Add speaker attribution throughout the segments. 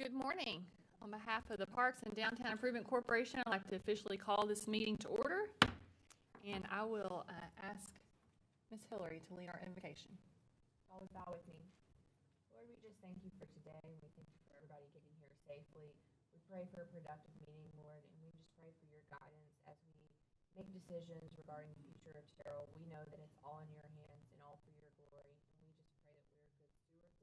Speaker 1: Good morning. On behalf of the Parks and Downtown Improvement Corporation, I'd like to officially call this meeting to order. And I will ask Ms. Hillary to lead our invocation.
Speaker 2: Always bow with me. Lord, we just thank you for today. We thank you for everybody getting here safely. We pray for a productive meeting, Lord, and we just pray for your guidance as we make decisions regarding the future of Terrell. We know that it's all in your hands and all for your glory. And we just pray that we're good stewards of that.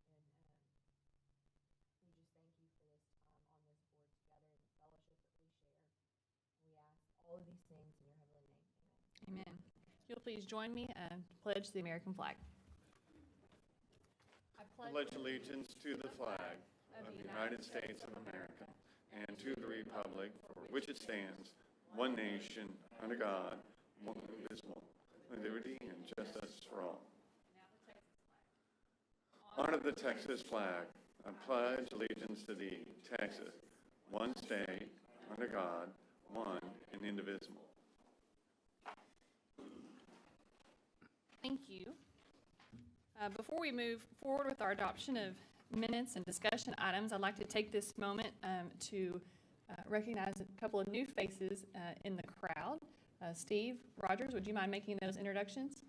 Speaker 2: And we just thank you for this time on this board together and the fellowship that we share. And we ask all of these things in your heavenly name. Amen.
Speaker 1: Amen. If you'll please join me and pledge the American flag.
Speaker 3: I pledge allegiance to the flag of the United States of America and to the republic for which it stands, one nation, under God, one indivisible, with liberty and justice for all. Honor the Texas flag. I pledge allegiance to thee, Texas, one state, under God, one and indivisible.
Speaker 1: Thank you. Before we move forward with our adoption of minutes and discussion items, I'd like to take this moment to recognize a couple of new faces in the crowd. Steve Rogers, would you mind making those introductions?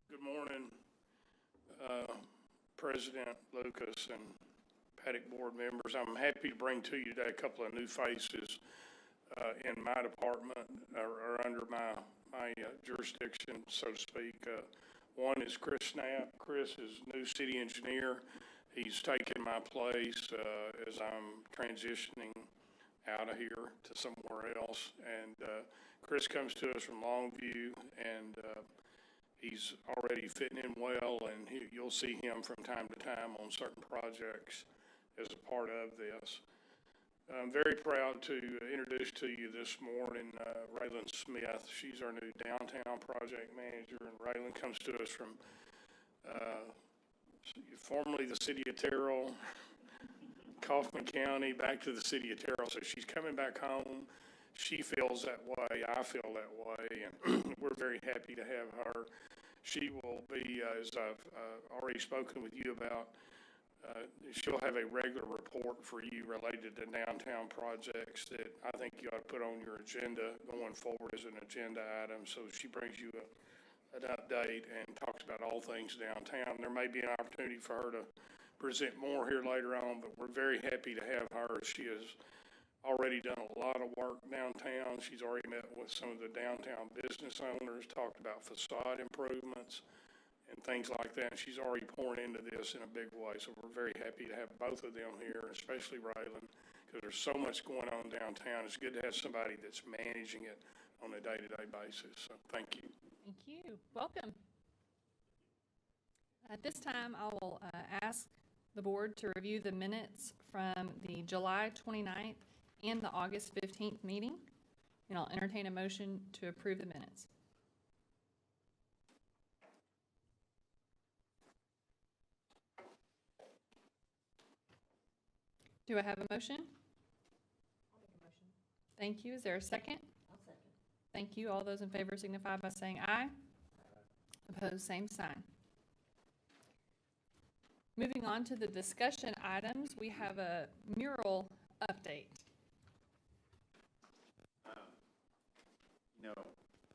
Speaker 4: Good morning, President Lucas and Paddock board members. I'm happy to bring to you today a couple of new faces in my department or under my jurisdiction, so to speak. One is Chris Knapp. Chris is new city engineer. He's taken my place as I'm transitioning out of here to somewhere else. And Chris comes to us from Longview, and he's already fitting in well, and you'll see him from time to time on certain projects as a part of this. I'm very proud to introduce to you this morning Rayland Smith. She's our new downtown project manager, and Rayland comes to us from formerly the city of Terrell, Kaufman County, back to the city of Terrell. So she's coming back home. She feels that way. I feel that way, and we're very happy to have her. She will be, as I've already spoken with you about, she'll have a regular report for you related to downtown projects that I think you ought to put on your agenda going forward as an agenda item. So she brings you an update and talks about all things downtown. There may be an opportunity for her to present more here later on, but we're very happy to have her. She has already done a lot of work downtown. She's already met with some of the downtown business owners, talked about facade improvements and things like that. She's already pouring into this in a big way, so we're very happy to have both of them here, especially Rayland, because there's so much going on downtown. It's good to have somebody that's managing it on a day-to-day basis, so thank you.
Speaker 1: Thank you. Welcome. At this time, I will ask the board to review the minutes from the July 29th and the August 15th meeting, and I'll entertain a motion to approve the minutes. Do I have a motion?
Speaker 2: I'll make a motion.
Speaker 1: Thank you. Is there a second?
Speaker 2: I'll second.
Speaker 1: Thank you. All those in favor signify by saying aye. Opposed, same sign. Moving on to the discussion items, we have a mural update.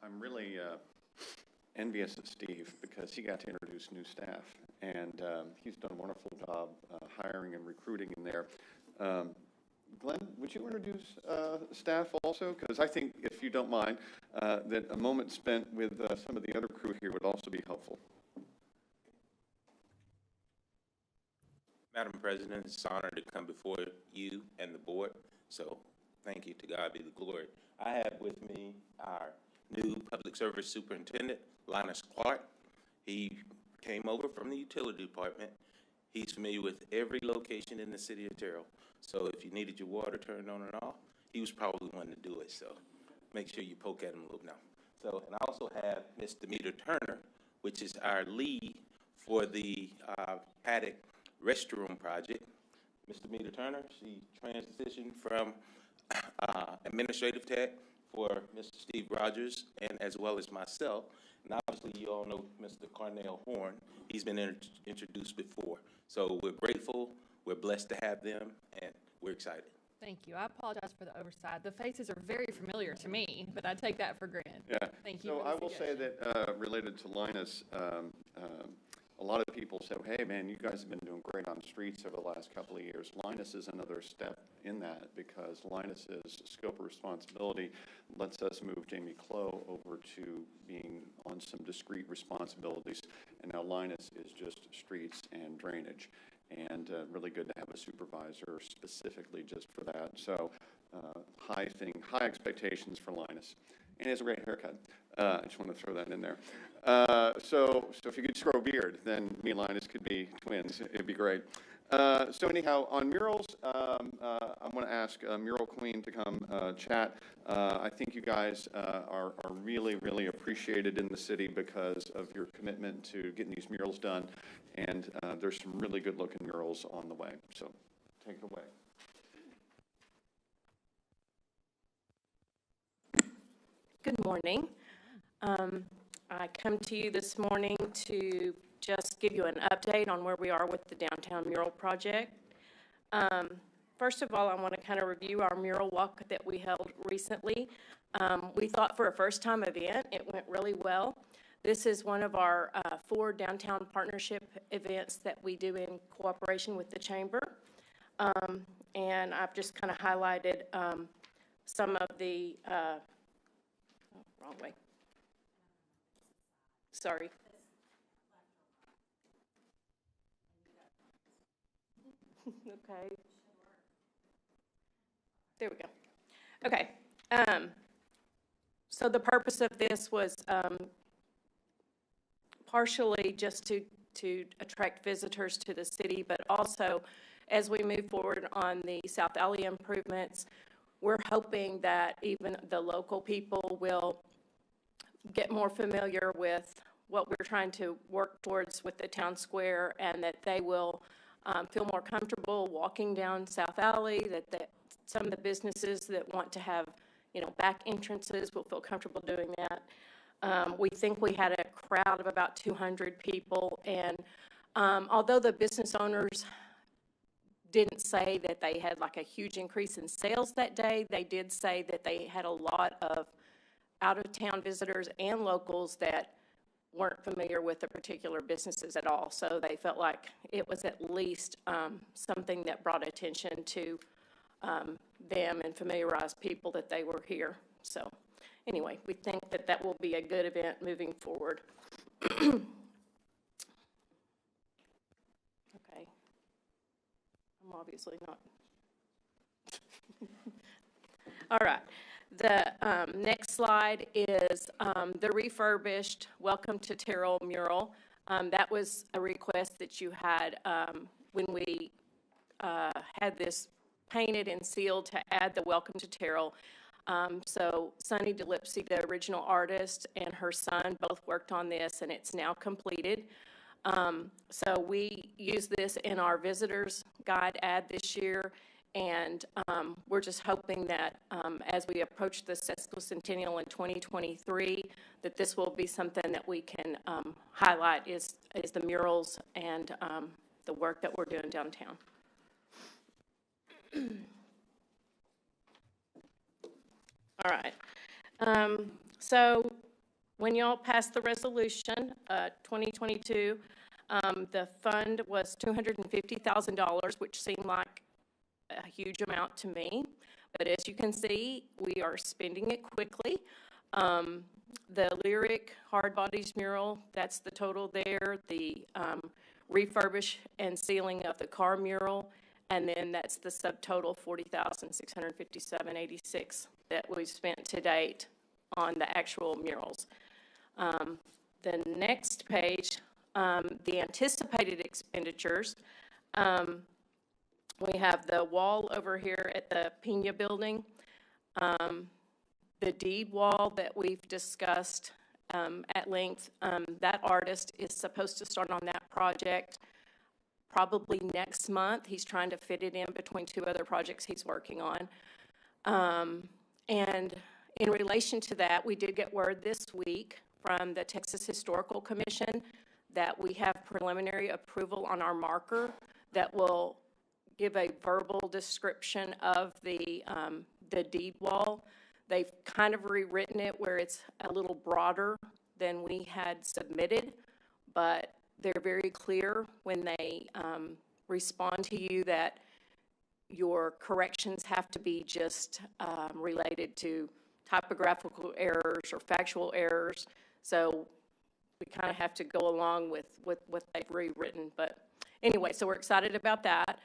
Speaker 3: I'm really envious of Steve because he got to introduce new staff, and he's done a wonderful job hiring and recruiting in there. Glenn, would you introduce staff also? Because I think, if you don't mind, that a moment spent with some of the other crew here would also be helpful.
Speaker 5: Madam President, it's an honor to come before you and the board, so thank you. To God be the glory. I have with me our new Public Service Superintendent, Linus. He came over from the utility department. He's familiar with every location in the city of Terrell. So if you needed your water turned on and off, he was probably one to do it. So make sure you poke at him a little now. So, and I also have Ms. Demeter Turner, which is our lead for the Paddock Restroom project. Ms. Demeter Turner, she transitioned from administrative tech for Mr. Steve Rogers and as well as myself. And obviously, you all know Mr. Carnell Horn. He's been introduced before. So we're grateful, we're blessed to have them, and we're excited.
Speaker 1: Thank you. I apologize for the oversight. The faces are very familiar to me, but I take that for granted.
Speaker 3: Yeah.
Speaker 1: Thank you.
Speaker 3: So
Speaker 1: for the
Speaker 3: I will say
Speaker 1: suggestion.
Speaker 3: that related to Linus, a lot of people say, hey, man, you guys have been doing great on streets over the last couple of years. Linus is another step in that because Linus's scope of responsibility lets us move Jamie Clough over to being on some discrete responsibilities. And now Linus is just streets and drainage. And really good to have a supervisor specifically just for that. So high expectations for Linus. And he has a great haircut. I just want to throw that in there. So if you could grow a beard, then me and Linus could be twins. It'd be great. So anyhow, on murals, I'm going to ask Mural Queen to come chat. I think you guys are really, really appreciated in the city because of your commitment to getting these murals done. And there's some really good-looking murals on the way. So take it away.
Speaker 6: Good morning. I come to you this morning to just give you an update on where we are with the downtown mural project. First of all, I want to kind of review our mural walk that we held recently. We thought for a first-time event, it went really well. This is one of our 4 downtown partnership events that we do in cooperation with the Chamber. And I've just kind of highlighted some of the, wrong way. Sorry. Okay. There we go. Okay. So the purpose of this was partially just to attract visitors to the city, but also as we move forward on the South Alley improvements, we're hoping that even the local people will get more familiar with what we're trying to work towards with the town square, and that they will feel more comfortable walking down South Alley, that some of the businesses that want to have, back entrances will feel comfortable doing that. We think we had a crowd of about 200 people, and although the business owners didn't say that they had like a huge increase in sales that day, they did say that they had a lot of out-of-town visitors and locals that weren't familiar with the particular businesses at all. So they felt like it was at least something that brought attention to them and familiarized people that they were here. So anyway, we think that that will be a good event moving forward. Okay. I'm obviously not. All right. The next slide is the Refurbished Welcome to Terrell mural. That was a request that you had when we had this painted and sealed to add the Welcome to Terrell. So Sunny DeLipsy, the original artist, and her son both worked on this, and it's now completed. So we use this in our visitors guide ad this year, and we're just hoping that as we approach the sesquicentennial in 2023, that this will be something that we can highlight is the murals and the work that we're doing downtown. All right. So when y'all passed the resolution, 2022, the fund was $250,000, which seemed like a huge amount to me. But as you can see, we are spending it quickly. The Lyric Hard Bodies mural, that's the total there. The refurbish and sealing of the car mural, and then that's the subtotal $40,657.86 that we've spent to date on the actual murals. The next page, the anticipated expenditures. We have the wall over here at the Pina building, the deed wall that we've discussed at length. That artist is supposed to start on that project probably next month. He's trying to fit it in between 2 other projects he's working on. And In relation to that, we did get word this week from the Texas Historical Commission that we have preliminary approval on our marker that will give a verbal description of the deed wall. They've kind of rewritten it where it's a little broader than we had submitted, but they're very clear when they respond to you that your corrections have to be just related to typographical errors or factual errors. So we kind of have to go along with what they've rewritten. But anyway, so we're excited about that.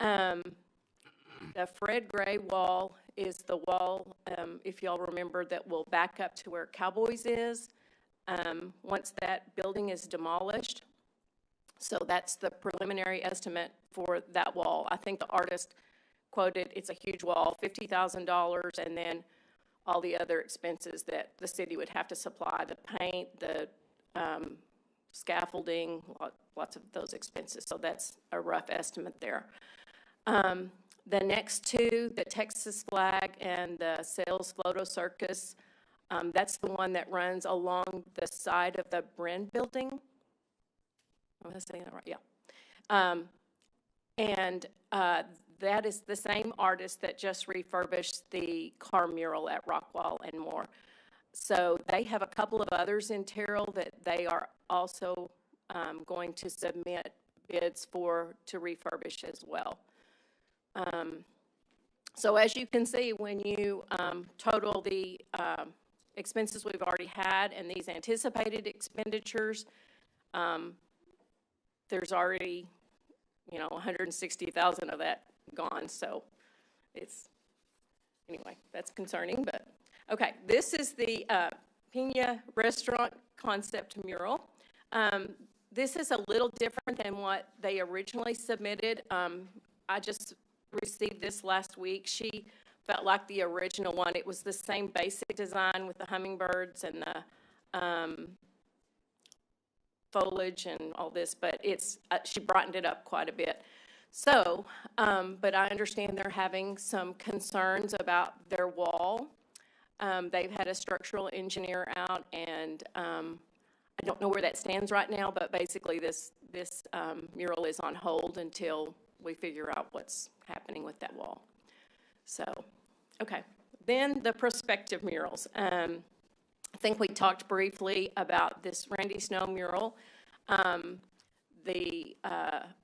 Speaker 6: The Fred Gray wall is the wall, if y'all remember, that will back up to where Cowboys is once that building is demolished. So that's the preliminary estimate for that wall. I think the artist quoted, it's a huge wall, $50,000, and then all the other expenses that the city would have to supply, the paint, the scaffolding, lots of those expenses. So that's a rough estimate there. The next two, the Texas flag and the Sales Photo Circus, that's the one that runs along the side of the Bren building. Am I saying that right? Yeah. That is the same artist that just refurbished the car mural at Rockwall and more. So they have a couple of others in Terrell that they are also going to submit bids for to refurbish as well. So as you can see, when you total the expenses we've already had and these anticipated expenditures, there's already, you know, 160,000 of that gone. So it's, anyway, that's concerning, but okay. This is the Pina restaurant concept mural. This is a little different than what they originally submitted. I just received this last week. She felt like the original one. It was the same basic design with the hummingbirds and the foliage and all this, but it's she brightened it up quite a bit. So, but I understand they're having some concerns about their wall. They've had a structural engineer out, and I don't know where that stands right now, but basically this mural is on hold until we figure out what's happening with that wall. So, okay. Then the prospective murals. I think we talked briefly about this Randy Snow mural. The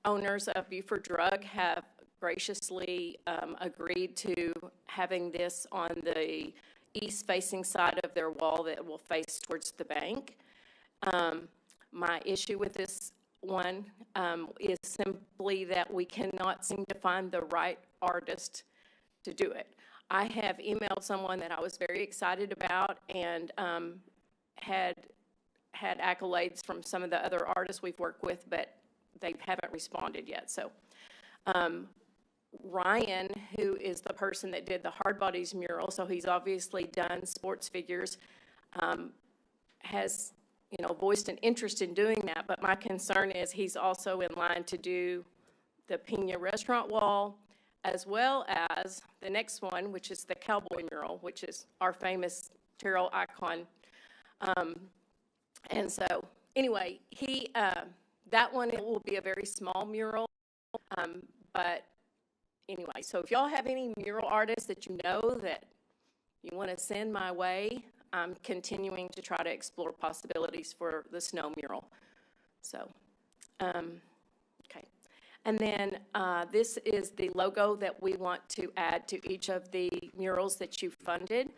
Speaker 6: owners of Buford Drug have graciously agreed to having this on the east-facing side of their wall that will face towards the bank. My issue with this one is simply that we cannot seem to find the right artist to do it. I have emailed someone that I was very excited about and had accolades from some of the other artists we've worked with, but they haven't responded yet. So Ryan, who is the person that did the Hard Bodies mural, so he's obviously done sports figures, has, you know, voiced an interest in doing that, but my concern is he's also in line to do the Pina restaurant wall, as well as the next one, which is the cowboy mural, which is our famous Terrell icon. And so, anyway, that one will be a very small mural, but anyway, so if y'all have any mural artists that you know that you want to send my way, I'm continuing to try to explore possibilities for the snow mural. So, okay. And then this is the logo that we want to add to each of the murals that you funded.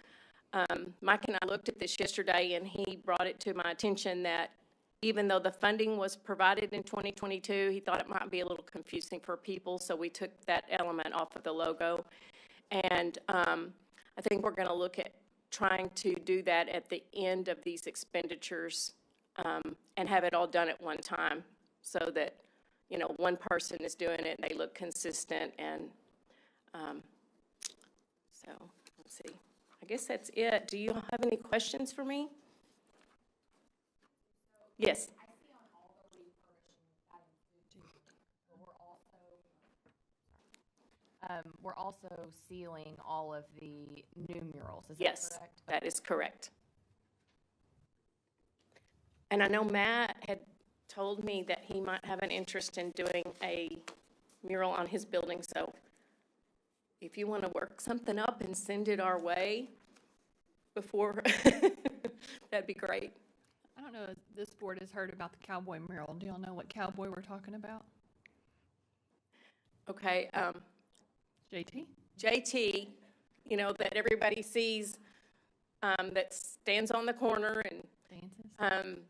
Speaker 6: Mike and I looked at this yesterday, and he brought it to my attention that even though the funding was provided in 2022, he thought it might be a little confusing for people, so we took that element off of the logo. And I think we're going to look at trying to do that at the end of these expenditures and have it all done at one time so that, you know, one person is doing it and they look consistent. And so let's see. I guess that's it. Do you have any questions for me? Yes.
Speaker 2: I see on all the refurbishing that includes, but we're we're also sealing all of the new murals. Is that
Speaker 6: Yes,
Speaker 2: correct?
Speaker 6: that is correct. And I know Matt had told me that he might have an interest in doing a mural on his building, so if you want to work something up and send it our way before, that'd be great.
Speaker 1: I don't know if this board has heard about the cowboy mural. Do y'all know what cowboy we're talking about?
Speaker 6: Okay,
Speaker 1: JT?
Speaker 6: JT, that everybody sees, that stands on the corner, and
Speaker 1: Dances?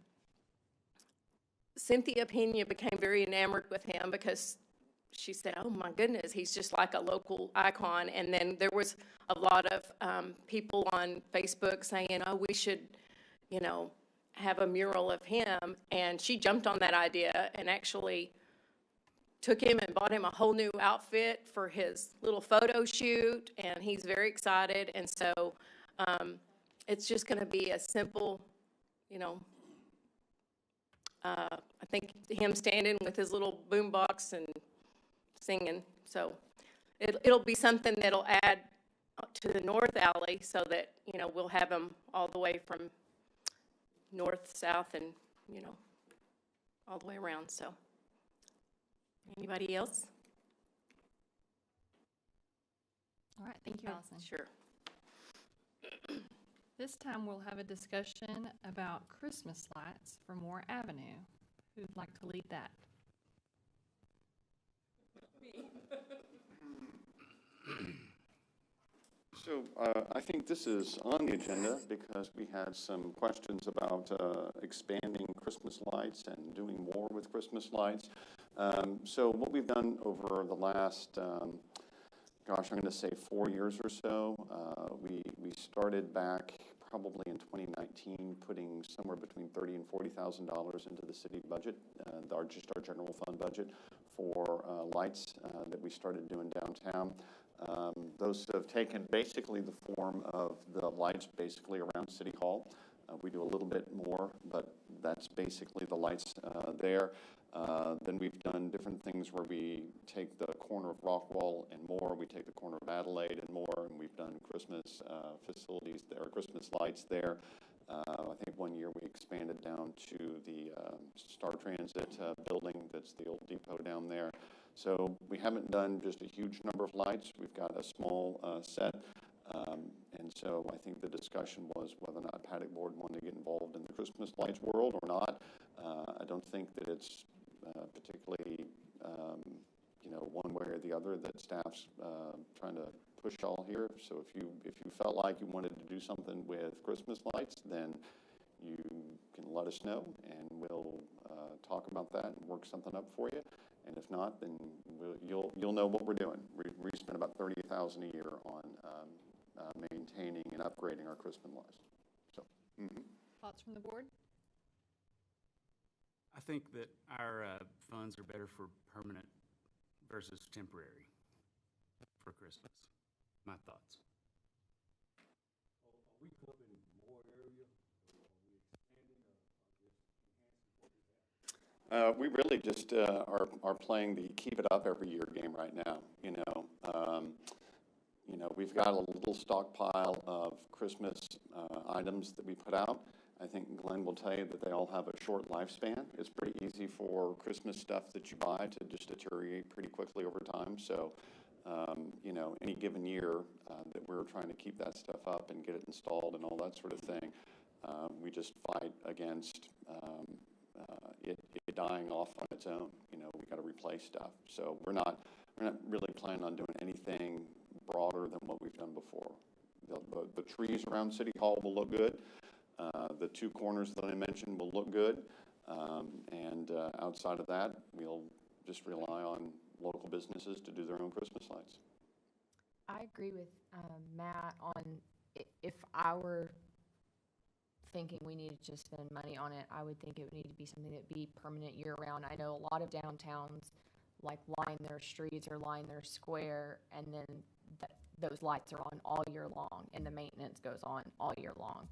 Speaker 6: Cynthia Pina became very enamored with him because she said, oh my goodness, he's just like a local icon. And then there was a lot of people on Facebook saying, oh, we should, have a mural of him. And she jumped on that idea and actually took him and bought him a whole new outfit for his little photo shoot. And he's very excited. And so it's just going to be a simple, I think him standing with his little boombox and singing. So it'll be something that'll add to the north alley so that, we'll have them all the way from north, south, and, all the way around. So anybody else?
Speaker 1: All right, thank you, Allison.
Speaker 6: Sure.
Speaker 1: This time we'll have a discussion about Christmas lights for Moore Avenue. Who'd like to lead that?
Speaker 3: So I think this is on the agenda because we had some questions about expanding Christmas lights and doing more with Christmas lights. So what we've done over the last, I'm going to say 4 years or so, we started back probably in 2019 putting somewhere between $30,000 and $40,000 into the city budget, our general fund budget for lights that we started doing downtown. Those have taken basically the form of the lights basically around City Hall. We do a little bit more, but that's basically the lights there. Then we've done different things where we take the corner of Rockwall and more, we take the corner of Adelaide and more, and we've done Christmas facilities there, Christmas lights there. I think one year we expanded down to the Star Transit building, that's the old depot down there. So we haven't done just a huge number of lights. We've got a small set. And so I think the discussion was whether or not Paddock Board wanted to get involved in the Christmas lights world or not. I don't think that it's particularly, one way or the other that staff's trying to push all here. So if you felt like you wanted to do something with Christmas lights, then you can let us know, and we'll talk about that and work something up for you. And if not, then you'll know what we're doing. We spend about $30,000 a year on maintaining and upgrading our Christmas lights. So,
Speaker 1: Thoughts from the board?
Speaker 7: I think that our funds are better for permanent versus temporary for Christmas. My thoughts.
Speaker 8: Are we covering more area? Or are we expanding or just enhancing what we have?
Speaker 3: We really just are playing the keep it up every year game right now. We've got a little stockpile of Christmas items that we put out. I think Glenn will tell you that they all have a short lifespan. It's pretty easy for Christmas stuff that you buy to just deteriorate pretty quickly over time. So, any given year that we're trying to keep that stuff up and get it installed and all that sort of thing, we just fight against it dying off on its own. We got to replace stuff. So we're not really planning on doing anything broader than what we've done before. The trees around City Hall will look good. The two corners that I mentioned will look good. And outside of that, we'll just rely on local businesses to do their own Christmas lights.
Speaker 2: I agree with Matt on if I were thinking we needed to spend money on it, I would think it would need to be something that be permanent year-round. I know a lot of downtowns line their streets or line their square, and then those lights are on all year long, and the maintenance goes on all year long.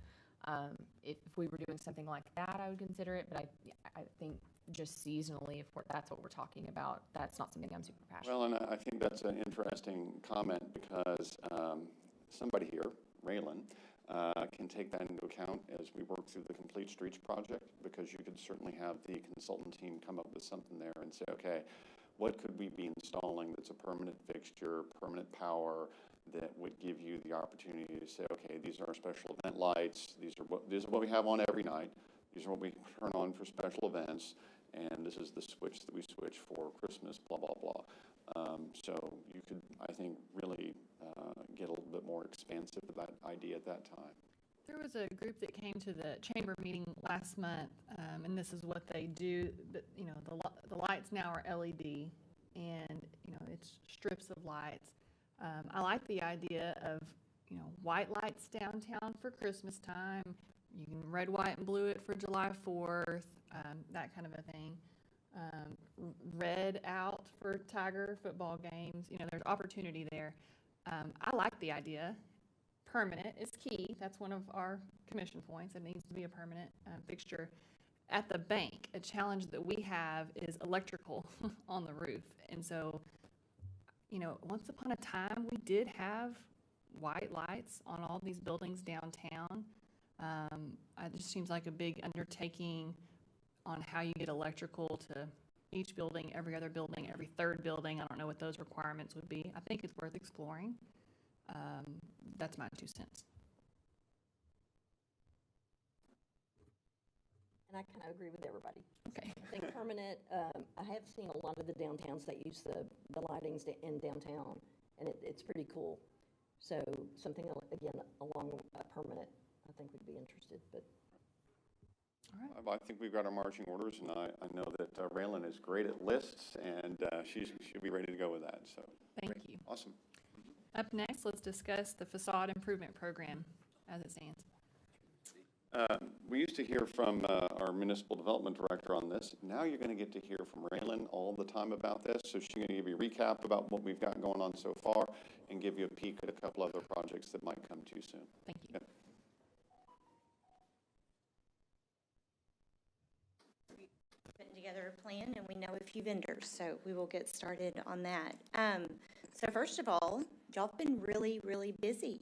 Speaker 2: If we were doing something like that, I would consider it, but I think just seasonally, if that's what we're talking about, that's not something I'm super passionate
Speaker 3: Well, and I think that's an interesting comment because somebody here, Rayland, can take that into account as we work through the Complete Streets project, because you could certainly have the consultant team come up with something there and say, okay, what could we be installing that's a permanent fixture, permanent power, that would give you the opportunity to say, okay, these are our special event lights, these are what we have on every night, these are what we turn on for special events, and this is the switch that we switch for Christmas, blah, blah, blah. So you could, I think, really get a little bit more expansive with that idea at that time.
Speaker 1: There was a group that came to the chamber meeting last month, and this is what they do. But, you know, the lights now are LED, and, you know, it's strips of lights. I like the idea of, you know, white lights downtown for Christmas time. You can red, white, and blue it for July 4th, that kind of a thing. Red out for Tiger football games. You know, there's opportunity there. I like the idea. Permanent is key. That's one of our commission points. It needs to be a permanent fixture. At the bank, a challenge that we have is electrical on the roof. And so, you know, once upon a time, we did have white lights on all these buildings downtown. It just seems like a big undertaking on how you get electrical to each building, every other building, every third building. I don't know what those requirements would be. I think it's worth exploring. That's my 2 cents.
Speaker 9: And I kind of agree with everybody.
Speaker 1: Okay.
Speaker 9: I think permanent, I have seen a lot of the downtowns that use the lightings in downtown, and it's pretty cool. So something, again, along permanent, I think we'd be interested, but.
Speaker 1: All right.
Speaker 3: I think we've got our marching orders, and I know that Raylan is great at lists, and she'll be ready to go with that. So
Speaker 1: Thank
Speaker 3: great.
Speaker 1: you.
Speaker 3: Awesome.
Speaker 1: Up next, let's discuss the facade improvement program as it stands.
Speaker 3: We used to hear from our municipal development director on this. Now you're going to get to hear from Raylan all the time about this. So she's going to give you a recap about what we've got going on so far and give you a peek at a couple other projects that might come too soon.
Speaker 1: Thank you.
Speaker 3: Yep.
Speaker 10: Putting together a plan, and we know a few vendors, so we will get started on that. So first of all, y'all have been really, really busy,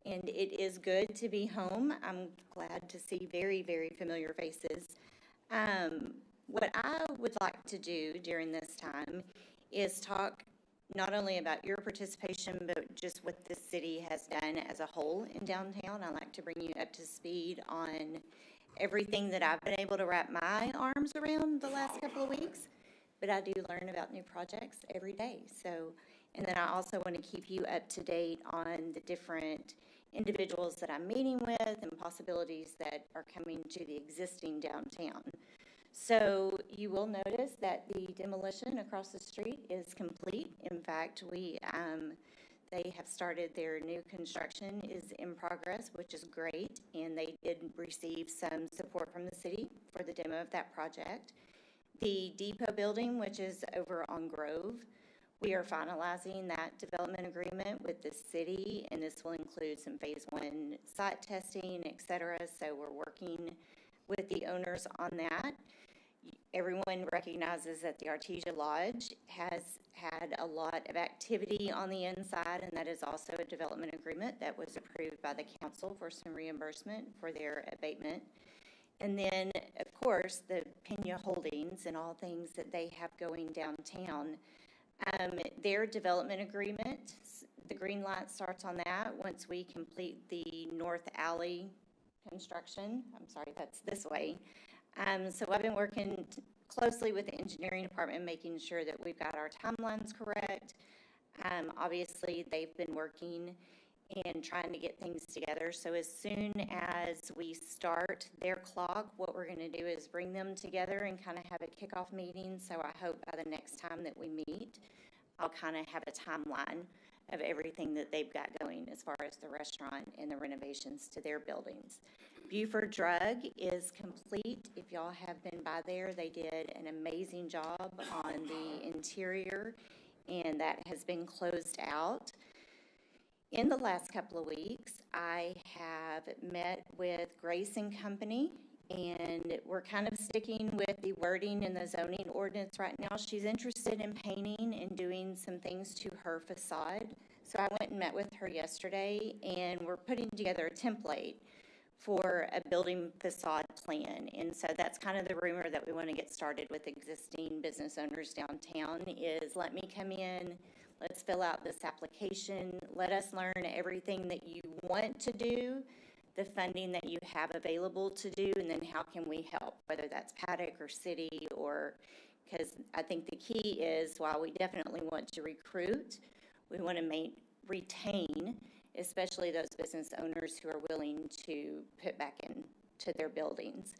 Speaker 10: and it is good to be home. I'm glad to see very, very familiar faces. What I would like to do during this time is talk not only about your participation, but just what the city has done as a whole in downtown. I'd like to bring you up to speed on everything that I've been able to wrap my arms around the last couple of weeks, but I do learn about new projects every day. So, and then I also want to keep you up to date on the different individuals that I'm meeting with and possibilities that are coming to the existing downtown. So you will notice that the demolition across the street is complete. In fact, they have started their new construction is in progress, which is great, and they did receive some support from the city for the demo of that project. The depot building, which is over on Grove, we are finalizing that development agreement with the city, and this will include some phase 1 site testing, et cetera. So we're working with the owners on that. Everyone recognizes that the Artesia Lodge has had a lot of activity on the inside, and that is also a development agreement that was approved by the council for some reimbursement for their abatement. And then, of course, the Pina Holdings and all things that they have going downtown. Their development agreement, the green light starts on that once we complete the North Alley construction. I'm sorry, that's this way. So I've been working closely with the engineering department, making sure that we've got our timelines correct. Obviously, they've been working and trying to get things together. So as soon as we start their clock, what we're going to do is bring them together and kind of have a kickoff meeting. So I hope by the next time that we meet, I'll kind of have a timeline of everything that they've got going as far as the restaurant and the renovations to their buildings. Buford Drug is complete. If y'all have been by there, they did an amazing job on the interior, and that has been closed out. In the last couple of weeks, I have met with Grace and Company, and we're kind of sticking with the wording in the zoning ordinance right now. She's interested in painting and doing some things to her facade. So I went and met with her yesterday, and we're putting together a template for a building facade plan. And so that's kind of the rumor that we want to get started with existing business owners downtown is let me come in, let's fill out this application, let us learn everything that you want to do, the funding that you have available to do, and then how can we help, whether that's Paddock or city or, because I think the key is while we definitely want to recruit, we want to retain, especially those business owners who are willing to put back into their buildings.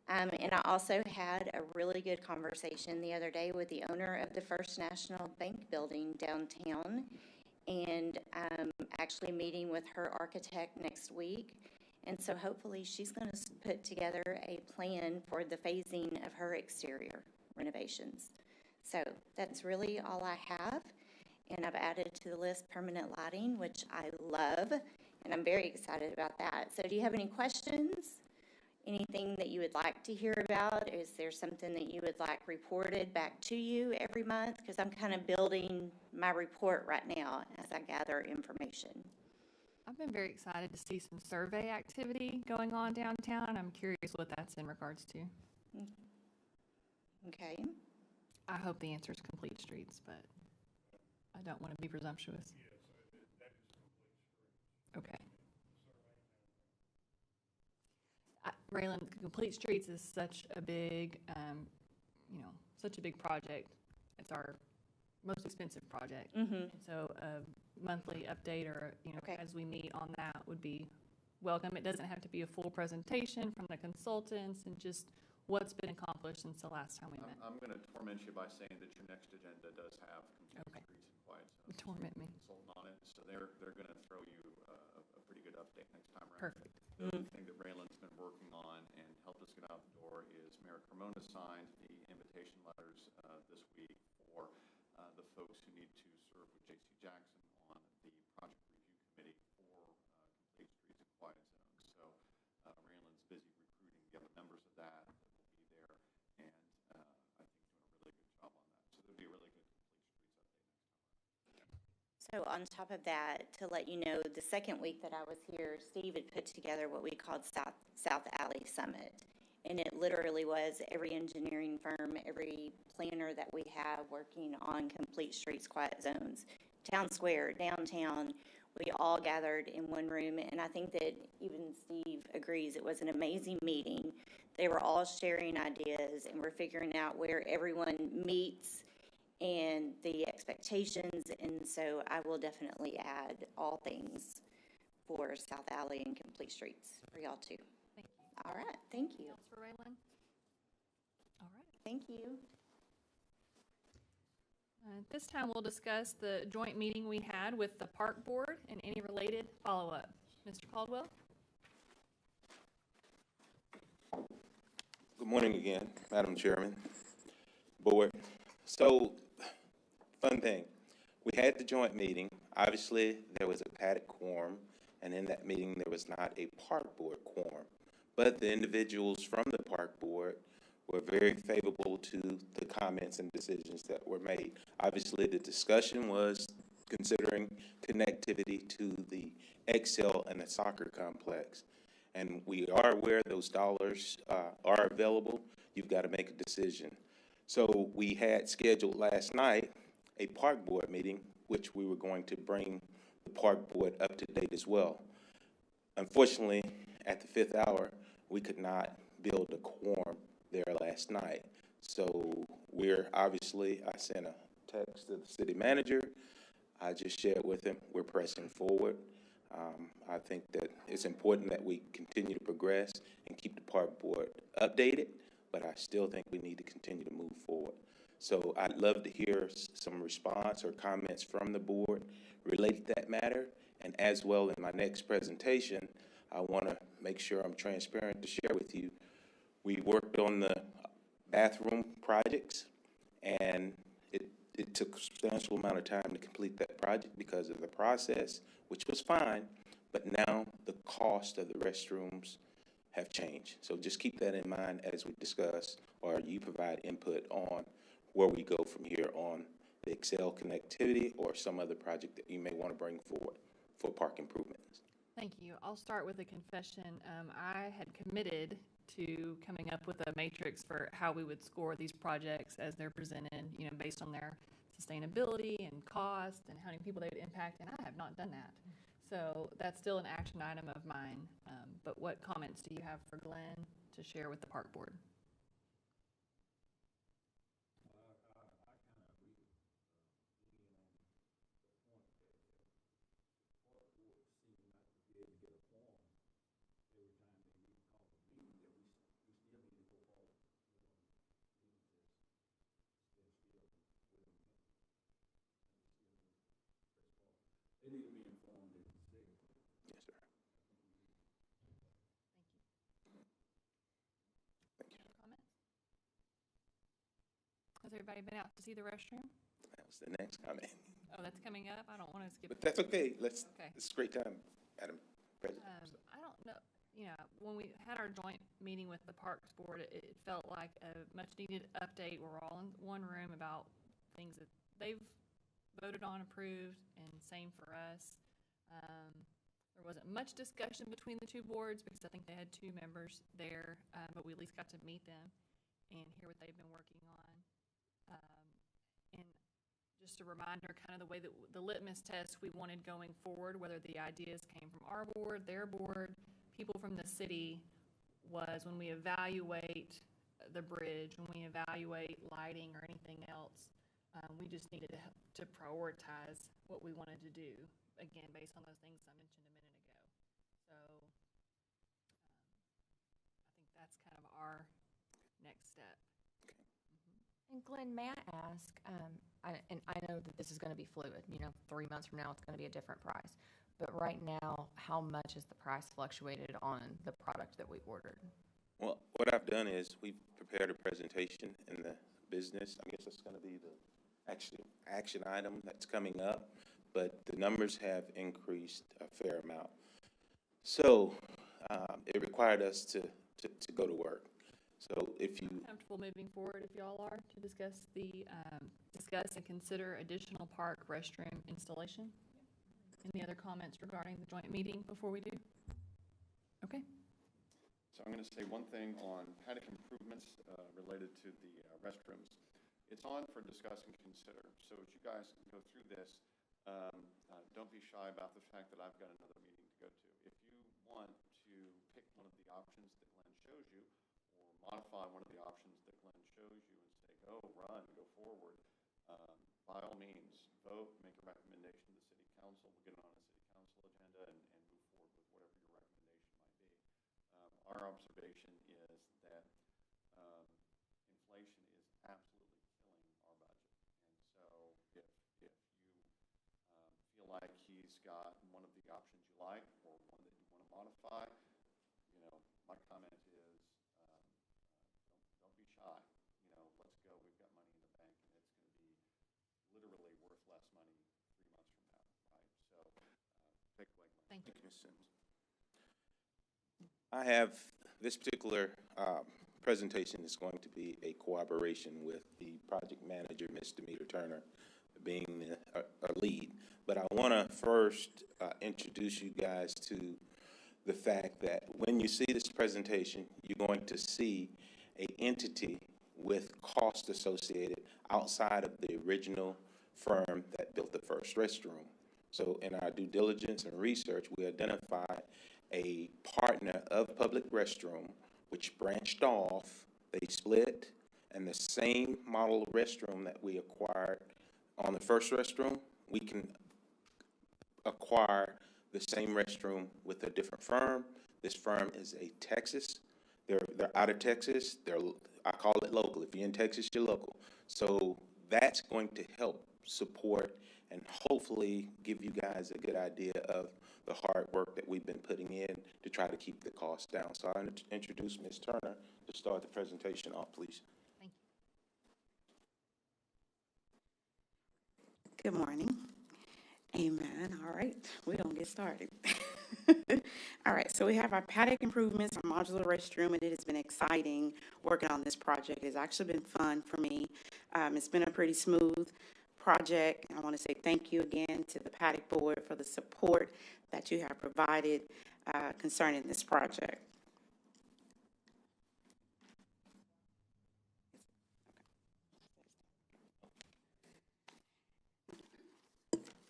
Speaker 10: And I also had a really good conversation the other day with the owner of the First National Bank building downtown, and actually meeting with her architect next week. And so hopefully she's going to put together a plan for the phasing of her exterior renovations. So that's really all I have. And I've added to the list permanent lighting, which I love, and I'm very excited about that. So do you have any questions? Anything that you would like to hear about? Is there something that you would like reported back to you every month? Because I'm kind of building my report right now as I gather information.
Speaker 1: I've been very excited to see some survey activity going on downtown, and I'm curious what that's in regards to.
Speaker 10: Okay.
Speaker 1: I hope the answer is complete streets, but I don't want to be presumptuous. Okay. Rayland, complete streets is such a big, such a big project. It's our most expensive project.
Speaker 10: Mm-hmm.
Speaker 1: And so a monthly update or,
Speaker 10: Okay.
Speaker 1: as we meet on that would be welcome. It doesn't have to be a full presentation from the consultants and just what's been accomplished since the last time we met.
Speaker 3: I'm going to torment you by saying that your next agenda does have complete
Speaker 1: Okay.
Speaker 3: streets and quiet zones.
Speaker 1: Torment me.
Speaker 3: Consultant on it, so they're going to throw you a pretty good update next time around.
Speaker 1: Perfect.
Speaker 3: The other thing that Rayland's been working on and helped us get out the door is Mayor Carmona signed the invitation letters this week for the folks who need to serve with J.C. Jackson on the project review committee for complete streets and quiet zones. So Rayland's busy recruiting the other members of that will be there, and I think doing a really good job on that. So there'll be a really good complete streets update next time around.
Speaker 10: So on top of that, to let you know, the second week that I was here, Steve had put together what we called South Alley Summit. And it literally was every engineering firm, every planner that we have working on complete streets, quiet zones, town square, downtown, we all gathered in one room. And I think that even Steve agrees it was an amazing meeting. They were all sharing ideas, and we're figuring out where everyone meets and the expectations, and so I will definitely add all things for South Alley and complete streets for y'all too.
Speaker 1: Thank you.
Speaker 10: All right, thank you.
Speaker 1: Anything else for Rayland? All right.
Speaker 10: Thank you.
Speaker 1: At this time, we'll discuss the joint meeting we had with the Park Board and any related follow-up. Mr. Caldwell?
Speaker 5: Good morning again, Madam Chairman, Board. So, fun thing, we had the joint meeting. Obviously, there was a Paddock quorum, and in that meeting, there was not a Park Board quorum. But the individuals from the Park Board were very favorable to the comments and decisions that were made. Obviously, the discussion was considering connectivity to the Excel and the soccer complex. And we are aware those dollars are available. You've got to make a decision. So we had scheduled last night a Park Board meeting, which we were going to bring the Park Board up to date as well. Unfortunately, at the 5th hour, we could not build a quorum there last night. So we're obviously, I sent a text to the city manager. I just shared with him, we're pressing forward. I think that it's important that we continue to progress and keep the Park Board updated, but I still think we need to continue to move forward. So I'd love to hear some response or comments from the board related to that matter. And as well, in my next presentation, I want to make sure I'm transparent to share with you. We worked on the bathroom projects, and it took a substantial amount of time to complete that project because of the process, which was fine, but now the cost of the restrooms have changed. So just keep that in mind as we discuss, or you provide input on where we go from here on the Excel connectivity or some other project that you may want to bring forward for park improvements.
Speaker 1: Thank you. I'll start with a confession. I had committed to coming up with a matrix for how we would score these projects as they're presented, you know, based on their sustainability and cost and how many people they would impact, and I have not done that. So that's still an action item of mine. But what comments do you have for Glenn to share with the park board?
Speaker 8: They need to be informed that it's there.
Speaker 5: Yes, sir. Thank you.
Speaker 1: Comments? Has everybody been out to see the restroom?
Speaker 5: That was the next comment.
Speaker 1: Oh, that's coming up? I don't want to skip.
Speaker 5: But that's okay.
Speaker 1: Okay.
Speaker 5: It's a great time, Madam President.
Speaker 1: I don't know, you know, when we had our joint meeting with the Parks Board, it felt like a much-needed update. We're all in one room about things that they've voted on, approved, and same for us. There wasn't much discussion between the two boards because I think they had two members there, but we at least got to meet them and hear what they've been working on. And just a reminder, kind of the way that the litmus test we wanted going forward, whether the ideas came from our board, their board, people from the city, was when we evaluate the bridge, when we evaluate lighting or anything else, we just needed to prioritize what we wanted to do, again, based on those things I mentioned a minute ago. So I think that's kind of our next step.
Speaker 2: And Glenn, may I ask, and I know that this is going to be fluid, you know, 3 months from now, it's going to be a different price. But right now, how much has the price fluctuated on the product that we ordered?
Speaker 5: Well, what I've done is we've prepared a presentation in the business. I guess that's going to be the action item that's coming up, but the numbers have increased a fair amount. So it required us to go to work. So if you
Speaker 1: Comfortable moving forward, if y'all are, to discuss and consider additional park restroom installation? Any other comments regarding the joint meeting before we do? Okay.
Speaker 3: So I'm going to say one thing on paddock improvements related to the restrooms. It's on for discuss and consider. So as you guys go through this, don't be shy about the fact that I've got another meeting to go to. If you want to pick one of the options that Glenn shows you, or modify one of the options that Glenn shows you and say, go, run, go forward, by all means, vote, make a recommendation to the city council. We'll get it on a city council agenda and move forward with whatever your recommendation might be. Our observation is that inflation is absolutely killing our budget. And so if you feel like he's got one of the options you like or one that you want to modify, you know, my comment is don't be shy. You know, let's go. We've got money in the bank, and it's going to be literally worth less money 3 months from now, right? So take away.
Speaker 1: Thank you.
Speaker 5: Ms. Sims. I have this particular presentation is going to be a cooperation with the project manager, Ms. Demeter Turner, being a lead. But I want to first introduce you guys to the fact that when you see this presentation, you're going to see an entity with cost associated outside of the original firm that built the first restroom. So in our due diligence and research, we identified a partner of Public Restroom, which branched off, they split, and the same model restroom that we acquired on the first restroom, we can acquire the same restroom with a different firm. This firm is a Texas. They're out of Texas. I call it local. If you're in Texas, you're local. So that's going to help support and hopefully give you guys a good idea of the hard work that we've been putting in to try to keep the costs down. So I'll introduce Ms. Turner to start the presentation off, please.
Speaker 1: Thank you.
Speaker 11: Good morning. Amen. All right, we're gonna get started. All right, so we have our paddock improvements, our modular restroom, and it has been exciting working on this project. It's actually been fun for me. It's been a pretty smooth project. I want to say thank you again to the paddock board for the support that you have provided concerning this project.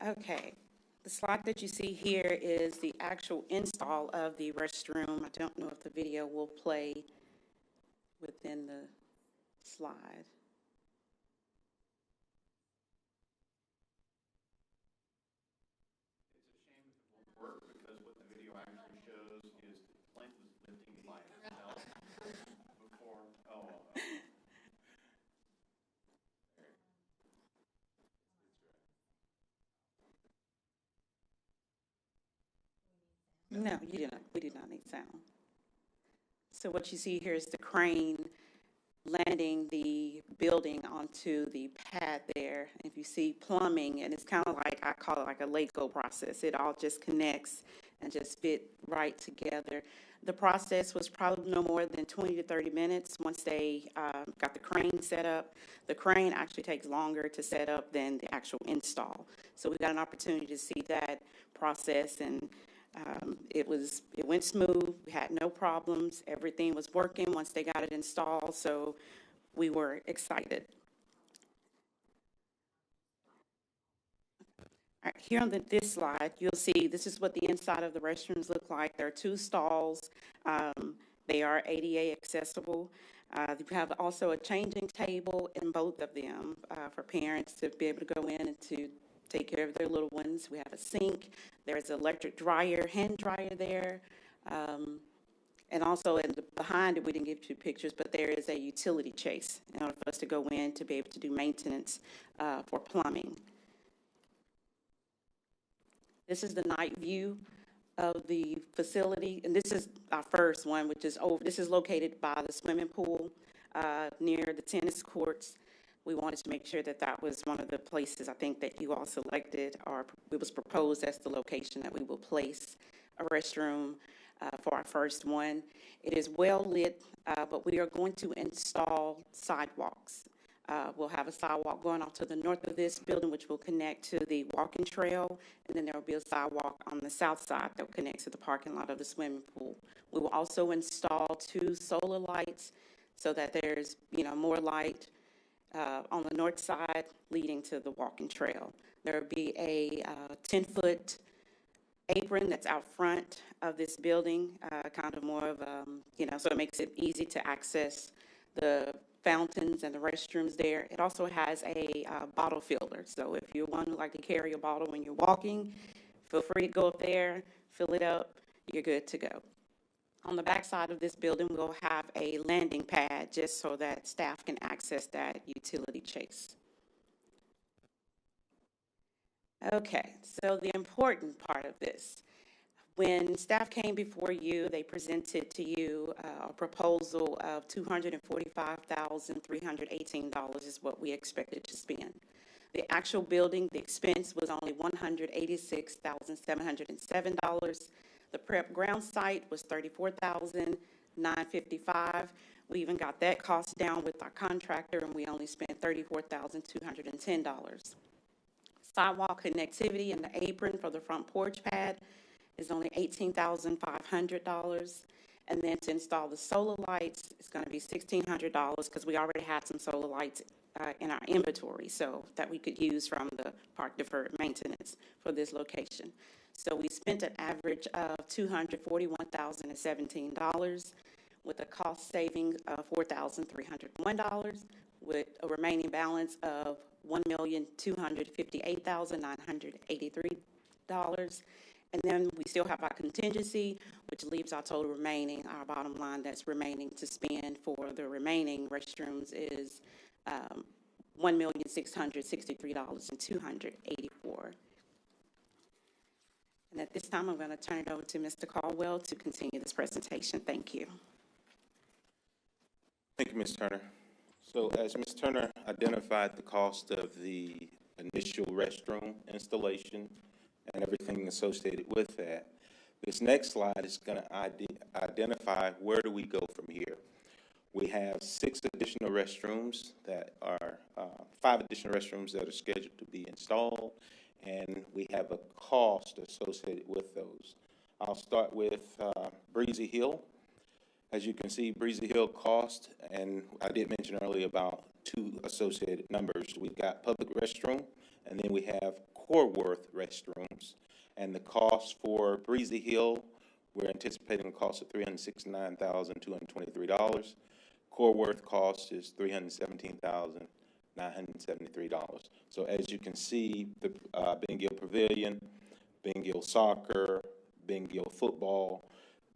Speaker 11: Okay, the slide that you see here is the actual install of the restroom. I don't know if the video will play within the slide.
Speaker 3: It's a shame if it won't work, because what the video actually shows is the plank was lifting by itself before,
Speaker 11: No, you did not. We did not need sound. So what you see here is the crane landing the building onto the pad there. If you see plumbing, and it's kind of like, I call it like a Lego process. It all just connects and just fit right together. The process was probably no more than 20 to 30 minutes once they got the crane set up. The crane actually takes longer to set up than the actual install. So we got an opportunity to see that process, and it went smooth. We had no problems. Everything was working once they got it installed, so we were excited. All right, here on this slide, you'll see this is what the inside of the restrooms look like. There are 2 stalls. They are ADA accessible. We have also a changing table in both of them for parents to be able to go in and to take care of their little ones. We have a sink. There's an electric dryer, hand dryer there. And also behind it, we didn't give you pictures, but there is a utility chase in order for us to go in to be able to do maintenance for plumbing. This is the night view of the facility, and this is our first one, which is over. This is located by the swimming pool near the tennis courts. We wanted to make sure that that was one of the places I think that you all selected, or it was proposed as the location that we will place a restroom for our first one. It is well lit, but we are going to install sidewalks. We'll have a sidewalk going off to the north of this building, which will connect to the walking trail, and then there will be a sidewalk on the south side that will connect to the parking lot of the swimming pool. We will also install 2 solar lights so that there's, more light on the north side leading to the walking trail. There will be a 10-foot apron that's out front of this building, kind of more of, so it makes it easy to access the fountains and the restrooms there. It also has a bottle filler. So if you're one who like to carry a bottle when you're walking, feel free to go up there, fill it up, you're good to go. On the back side of this building, we'll have a landing pad just so that staff can access that utility chase. Okay, so the important part of this. When staff came before you, they presented to you a proposal of $245,318 is what we expected to spend. The actual building, the expense was only $186,707. The prep ground site was $34,955. We even got that cost down with our contractor, and we only spent $34,210. Sidewalk connectivity and the apron for the front porch pad is only $18,500. And then to install the solar lights, it's going to be $1,600 because we already had some solar lights in our inventory, so that we could use from the park deferred maintenance for this location. So we spent an average of $241,017 with a cost savings of $4,301 with a remaining balance of $1,258,983. And then we still have our contingency, which leaves our total remaining, our bottom line that's remaining to spend for the remaining restrooms is $1,663,284. And at this time, I'm going to turn it over to Mr. Caldwell to continue this presentation. Thank you.
Speaker 5: Thank you, Ms. Turner. So as Ms. Turner identified the cost of the initial restroom installation and everything associated with that. This next slide is going to identify where do we go from here. We have 6 additional restrooms that are, 5 additional restrooms that are scheduled to be installed, and we have a cost associated with those. I'll start with Breezy Hill. As you can see, Breezy Hill cost, and I did mention earlier about 2 associated numbers. We've got public restroom, and then we have Coreworth restrooms. And the cost for Breezy Hill, we're anticipating a cost of $369,223. Coreworth cost is $317,973. So as you can see, the Bengill Pavilion, Bengill Soccer, Bengill Football,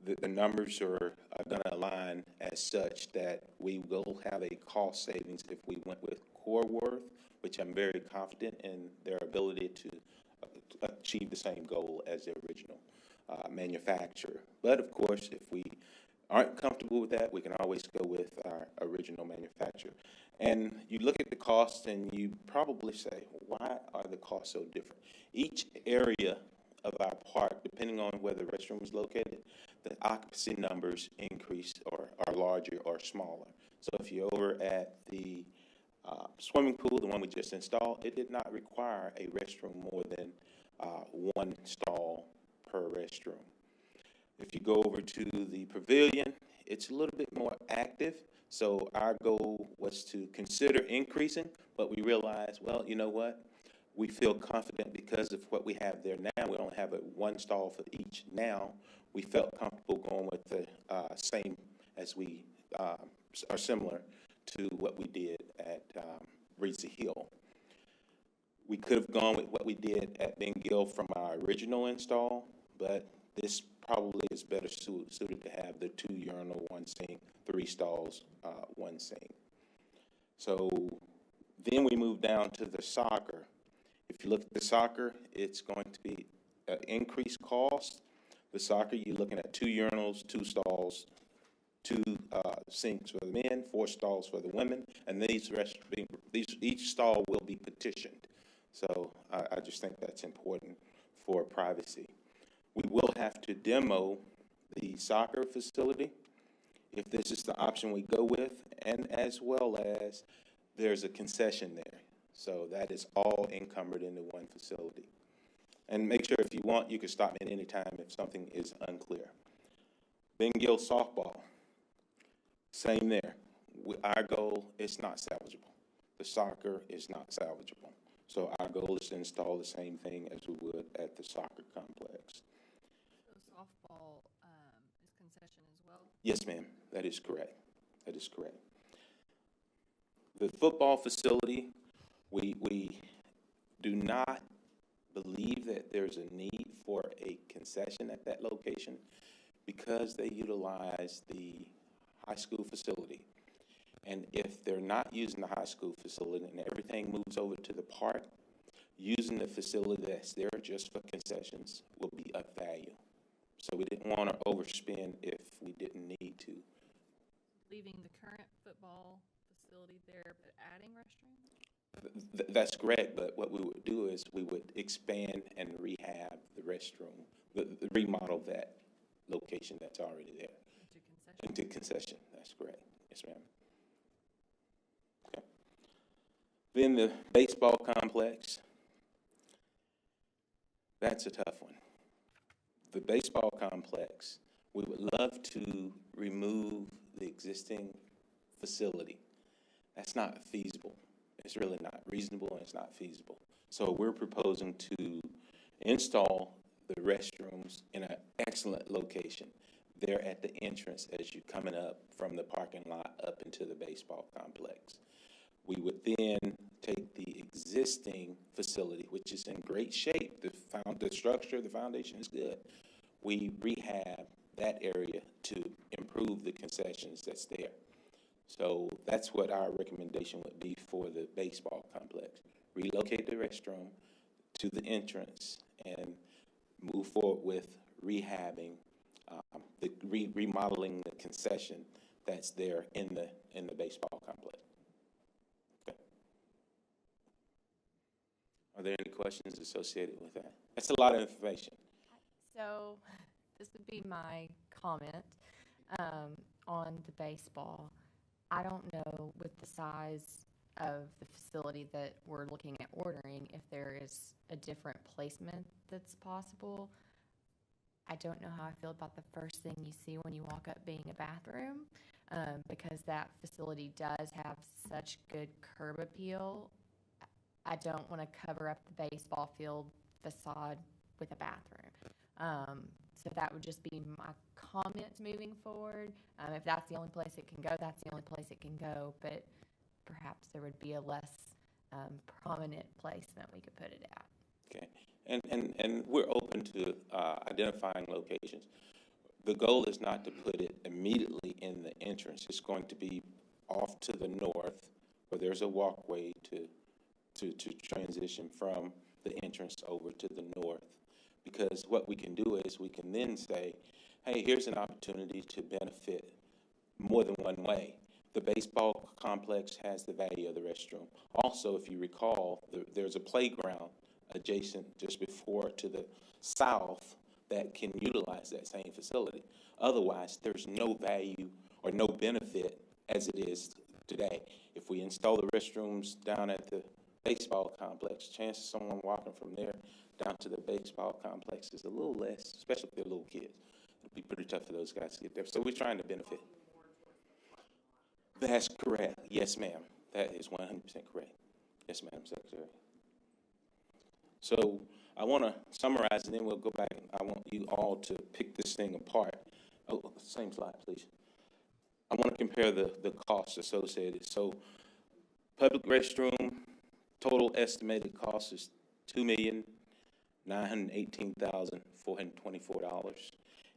Speaker 5: the numbers are going to align as such that we will have a cost savings if we went with Coreworth, which I'm very confident in their ability to achieve the same goal as the original manufacturer. But of course, if we aren't comfortable with that, we can always go with our original manufacturer. And you look at the costs and you probably say, why are the costs so different? Each area of our park, depending on where the restroom is located, the occupancy numbers increase or are larger or smaller. So if you're over at the swimming pool, the one we just installed, it did not require a restroom more than 1 stall per restroom. If you go over to the pavilion, it's a little bit more active. So our goal was to consider increasing, but we realized, well, you know what? We feel confident because of what we have there now. We don't have a 1 stall for each now. We felt comfortable going with the same as we are similar to what we did at Breezy Hill. We could have gone with what we did at Bengill from our original install, but this probably is better suited to have the 2 urinal, 1 sink, 3 stalls, 1 sink. So then we move down to the soccer. If you look at the soccer, it's going to be an increased cost. The soccer, you're looking at 2 urinals, 2 stalls, 2 sinks for the men, 4 stalls for the women, and each stall will be petitioned. So I just think that's important for privacy. We will have to demo the soccer facility if this is the option we go with, and as well as there's a concession there. So that is all encumbered into 1 facility. And make sure if you want, you can stop me at any time if something is unclear. Bengill softball, same there. Our goal is not salvageable. The soccer is not salvageable. So our goal is to install the same thing as we would at the soccer complex.
Speaker 1: So softball is concession as well?
Speaker 5: Yes, ma'am. That is correct. That is correct. The football facility, we do not believe that there's a need for a concession at that location because they utilize the high school facility. And if they're not using the high school facility and everything moves over to the park, using the facility that's there just for concessions will be of value. So we didn't want to overspend if we didn't need to.
Speaker 1: Leaving the current football facility there, but adding restrooms?
Speaker 5: That's correct, but what we would do is we would expand and rehab the restroom, remodel that location that's already there. Into concession, that's correct. Yes, ma'am. Okay. Then the baseball complex. That's a tough one. The baseball complex, we would love to remove the existing facility. That's not feasible. It's really not reasonable, and it's not feasible. So we're proposing to install the restrooms in an excellent location there at the entrance as you're coming up from the parking lot up into the baseball complex. We would then take the existing facility, which is in great shape. The structure, the foundation is good. We rehab that area to improve the concessions that's there. So that's what our recommendation would be for the baseball complex. Relocate the restroom to the entrance and move forward with rehabbing, remodeling the concession that's there in the baseball complex. Okay. there any questions associated with that? That's a lot of information.
Speaker 2: So, this would be my comment on the baseball. I don't know with the size of the facility that we're looking at ordering if there is a different placement that's possible. I don't know how I feel about the first thing you see when you walk up being a bathroom, because that facility does have such good curb appeal. I don't want to cover up the baseball field facade with a bathroom. So that would just be my comment moving forward. If that's the only place it can go, that's the only place it can go. But perhaps there would be a less prominent placement we could put it at.
Speaker 5: Okay, and we're open to identifying locations. The goal is not to put it immediately in the entrance. It's going to be off to the north, where there's a walkway to transition from the entrance over to the north. Because what we can do is we can then say, hey, here's an opportunity to benefit more than one way. The baseball complex has the value of the restroom. Also, if you recall, there's a playground adjacent just before to the south that can utilize that same facility. Otherwise, there's no value or no benefit as it is today. If we install the restrooms down at the baseball complex, chance of someone walking from there down to the baseball complex is a little less, especially if they're little kids. It'll be pretty tough for those guys to get there. So we're trying to benefit. That's correct. Yes, ma'am. That is 100% correct. Yes, Madam Secretary. So I want to summarize, and then we'll go back. I want you all to pick this thing apart. Oh, same slide, please. I want to compare the costs associated. So public restroom, total estimated cost is $2,918,424,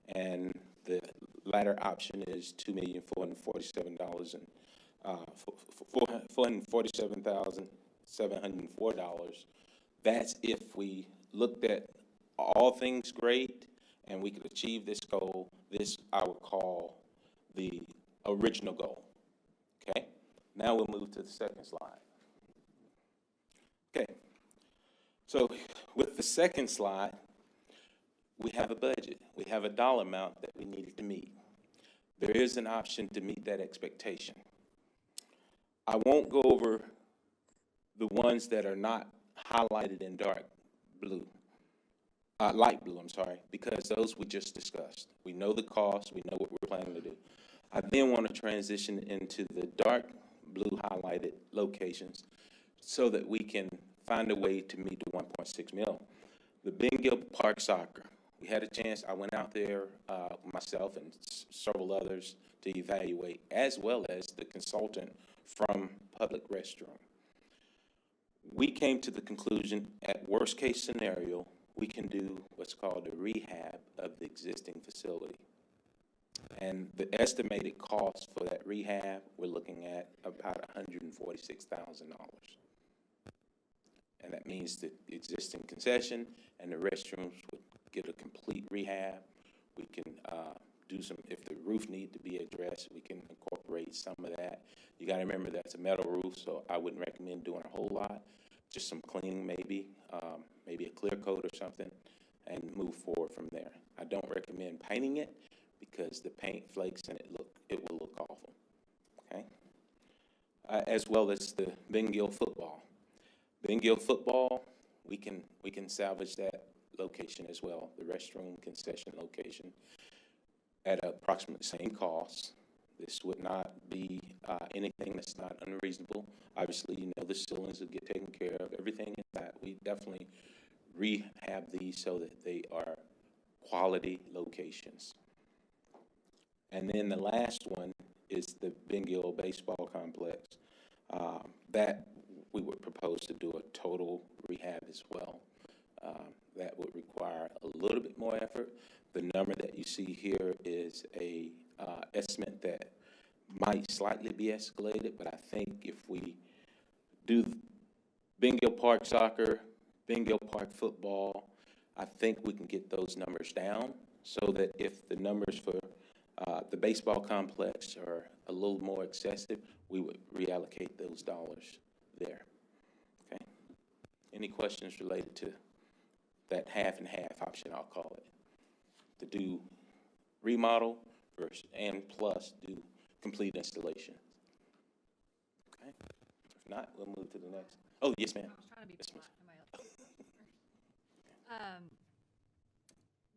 Speaker 5: and the latter option is $447,704. That's if we looked at all things great and we could achieve this goal. This I would call the original goal. Okay? Now we'll move to the second slide. Okay. So with the second slide, we have a budget. We have a dollar amount that we needed to meet. There is an option to meet that expectation. I won't go over the ones that are not highlighted in dark blue, light blue, I'm sorry, because those we just discussed. We know the cost, we know what we're planning to do. I then want to transition into the dark blue highlighted locations so that we can find a way to meet the 1.6 mil. The Bengill Park Soccer, we had a chance, I went out there, myself and several others, to evaluate, as well as the consultant from Public Restroom. We came to the conclusion, at worst case scenario, we can do what's called a rehab of the existing facility. And the estimated cost for that rehab, we're looking at about $146,000. And that means the existing concession and the restrooms would get a complete rehab. We can do some, if the roof need to be addressed, we can incorporate some of that. You gotta remember that's a metal roof, so I wouldn't recommend doing a whole lot. Just some cleaning maybe, maybe a clear coat or something, and move forward from there. I don't recommend painting it because the paint flakes and it will look awful, okay? As well as the Bengill football. Bengill football, we can salvage that location as well, the restroom concession location, at approximately the same cost. This would not be anything that's not unreasonable. Obviously, you know, the ceilings will get taken care of, everything in that. We definitely rehab these so that they are quality locations. And then the last one is the Bengill Baseball Complex. That we would propose to do a total rehab as well. That would require a little bit more effort. The number that you see here is a estimate that might slightly be escalated, but I think if we do Bengill Park Soccer, Bengill Park Football, I think we can get those numbers down so that if the numbers for the baseball complex are a little more excessive, we would reallocate those dollars there. Okay? any questions related to that half and half option, I'll call it? To do remodel versus, and plus do complete installation? Okay, if not, we'll move to the next. Oh, yes, ma'am.
Speaker 1: I was trying to be
Speaker 5: Yes, ma'am.
Speaker 1: polite.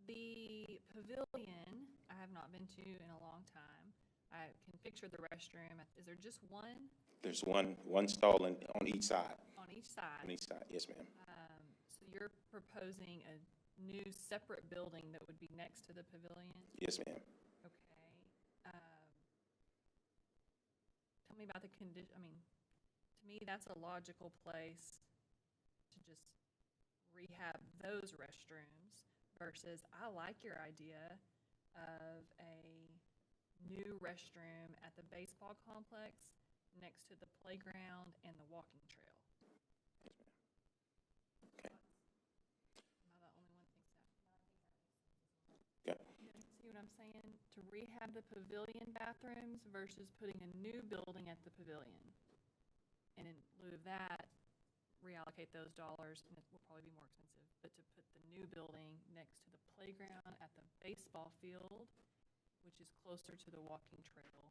Speaker 1: The pavilion, I have not been to in a long time. I can picture the restroom. Is there just one
Speaker 5: There's one stall on each side.
Speaker 1: on each side?
Speaker 5: On each side, yes, ma'am.
Speaker 1: So you're proposing a new separate building that would be next to the pavilion?
Speaker 5: Yes, ma'am.
Speaker 1: Okay. Tell me about the condition, I mean, to me, that's a logical place to just rehab those restrooms versus, I like your idea of a new restroom at the baseball complex next to the playground and the walking trail.
Speaker 5: Okay.
Speaker 1: Am I the only one that thinks that?
Speaker 5: Okay.
Speaker 1: See what I'm saying? To rehab the pavilion bathrooms versus putting a new building at the pavilion. And in lieu of that, reallocate those dollars, and it will probably be more expensive, but to put the new building next to the playground at the baseball field, which is closer to the walking trail.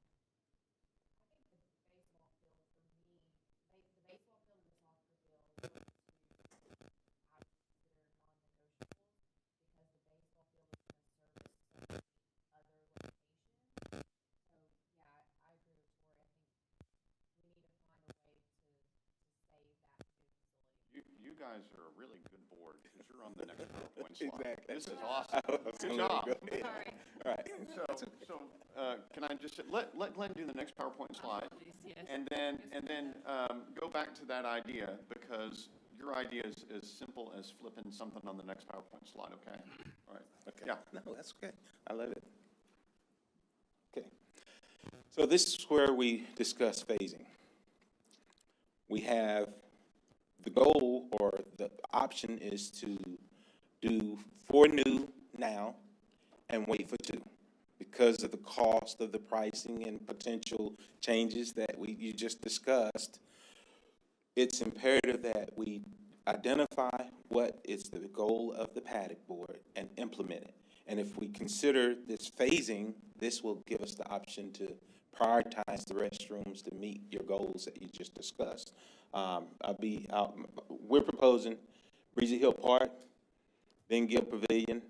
Speaker 3: You guys are a really good board, because you're on the next PowerPoint slide.
Speaker 5: Exactly.
Speaker 3: This is awesome. Good job.
Speaker 1: Sorry.
Speaker 5: All right.
Speaker 3: Can I just, let Glenn do the next PowerPoint slide?
Speaker 1: Yes.
Speaker 3: And then go back to that idea, because your idea is as simple as flipping something on the next PowerPoint slide, okay? All right.
Speaker 5: Okay.
Speaker 3: Yeah.
Speaker 5: No, that's okay. I love it. Okay. So this is where we discuss phasing. We have the goal, or the option, is to do 4 new now and wait for 2. Because of the cost of the pricing and potential changes that you just discussed, it's imperative that we identify what is the goal of the paddock board and implement it. And if we consider this phasing, this will give us the option to prioritize the restrooms to meet your goals that you just discussed. We're proposing Breezy Hill Park, Ben Gill Pavilion,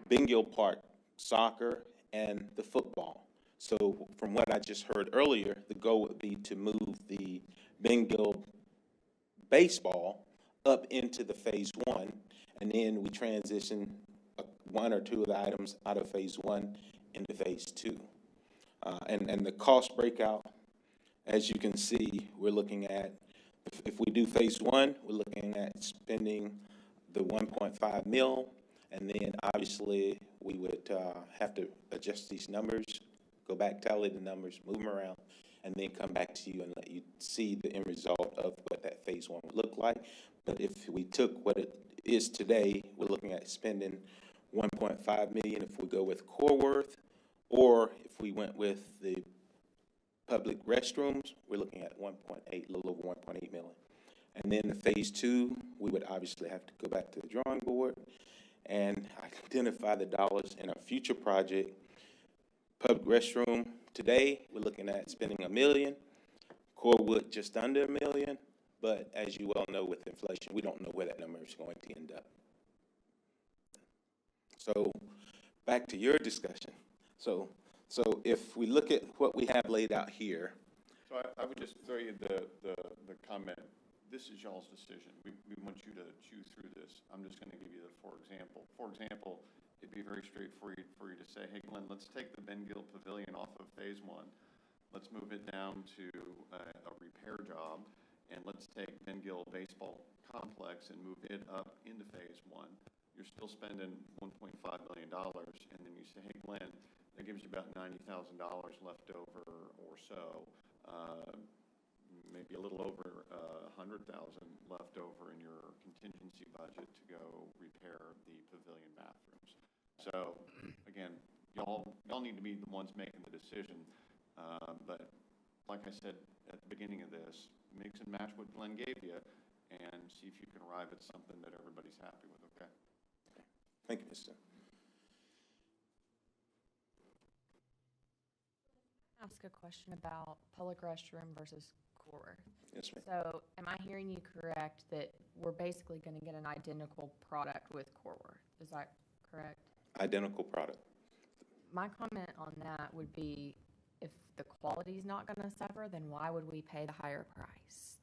Speaker 5: Ben Gill Park soccer, and the football. So from what I just heard earlier, the goal would be to move the Ben Gill baseball up into the phase 1, and then we transition 1 or 2 of the items out of phase 1 into phase 2. And the cost breakout, as you can see, we're looking at, if we do phase 1, we're looking at spending the 1.5 mil, and then obviously we would have to adjust these numbers, go back, tally the numbers, move them around, and then come back to you and let you see the end result of what that phase 1 would look like. But if we took what it is today, we're looking at spending 1.5 million if we go with Coreworth, or if we went with the public restrooms, we're looking at 1.8, a little over 1.8 million. And then the phase 2, we would obviously have to go back to the drawing board and identify the dollars in our future project. Public restroom, today, we're looking at spending $1 million. Corewood, just under $1 million. But as you well know, with inflation, we don't know where that number is going to end up. So back to your discussion. So if we look at what we have laid out here.
Speaker 3: So I would just throw you the comment. This is y'all's decision. We want you to chew through this. I'm just going to give you the for example. For example, it'd be very straightforward for you to say, hey, Glenn, let's take the Ben Gill Pavilion off of phase 1. Let's move it down to a repair job, and let's take Ben Gill Baseball Complex and move it up into phase 1. You're still spending $1.5 million, and then you say, hey, Glenn, that gives you about $90,000 left over or so. Maybe a little over 100,000 left over in your contingency budget to go repair the pavilion bathrooms. So again, y'all need to be the ones making the decision. But like I said at the beginning of this, mix and match what Glenn gave you, and see if you can arrive at something that everybody's happy with, okay?
Speaker 5: Thank you, Mr.
Speaker 2: Ask a question about public restroom versus core.
Speaker 5: Yes, ma'am.
Speaker 2: So am I hearing you correct that we're basically going to get an identical product with core? Is that correct?
Speaker 5: Identical product.
Speaker 2: My comment on that would be, if the quality's not going to suffer, then why would we pay the higher price?